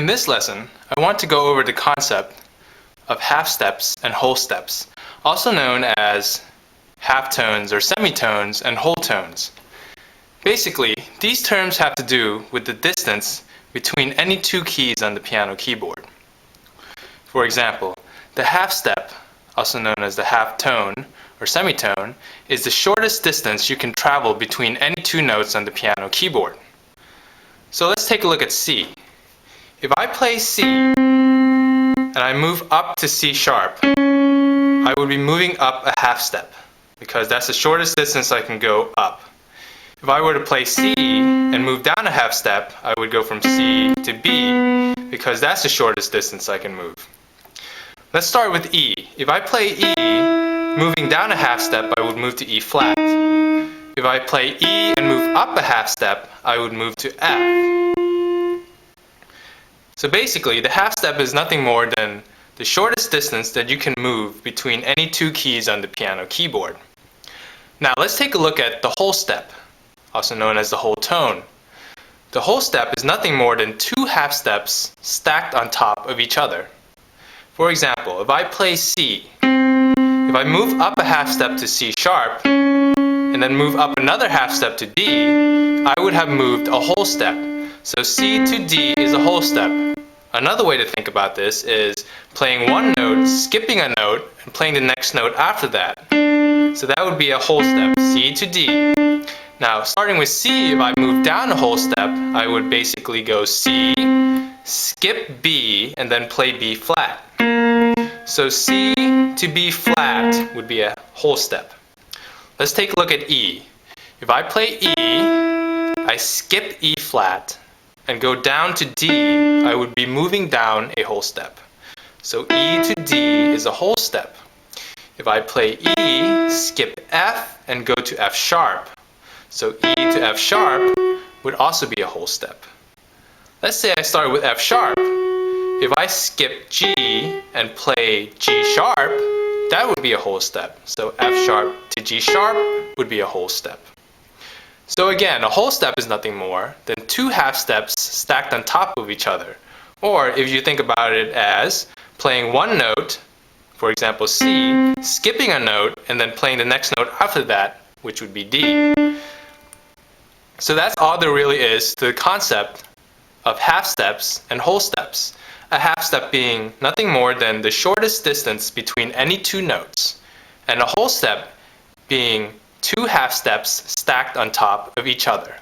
this lesson, I want to go over the concept of half steps and whole steps, also known as halftones or semitones and whole tones. Basically, these terms have to do with the distance between any two keys on the piano keyboard. For example, the half step, also known as the half tone or semitone, is the shortest distance you can travel between any two notes on the piano keyboard. So let's take a look at C. If I play C and I move up to C sharp, I would be moving up a half step because that's the shortest distance I can go up. If I were to play C and move down a half step, I would go from C to B because that's the shortest distance I can move. Let's start with E. If I play E, moving down a half step, I would move to E flat. If I play E and move up a half step, I would move to F. So basically, the half step is nothing more than the shortest distance that you can move between any two keys on the piano keyboard. Now let's take a look at the whole step, also known as the whole tone. The whole step is nothing more than two half steps stacked on top of each other. For example, if I play C, if I move up a half step to C sharp, and then move up another half step to D, I would have moved a whole step. So C to D is a whole step. Another way to think about this is playing one note, skipping a note, and playing the next note after that. So that would be a whole step, C to D. Now, starting with C, if I move down a whole step, I would basically go C, skip B, and then play B flat. So C to B flat would be a whole step. Let's take a look at E. If I play E, I skip E flat and go down to D, I would be moving down a whole step. So E to D is a whole step. If I play E, skip F and go to F sharp. So E to F sharp would also be a whole step. Let's say I start with F sharp. If I skip G and play G sharp, that would be a whole step. So F sharp to G sharp would be a whole step. So again, a whole step is nothing more than two half steps stacked on top of each other. Or if you think about it as playing one note, for example C, skipping a note, and then playing the next note after that, which would be D. So that's all there really is to the concept of half steps and whole steps. A half step being nothing more than the shortest distance between any two notes, and a whole step being two half steps stacked on top of each other.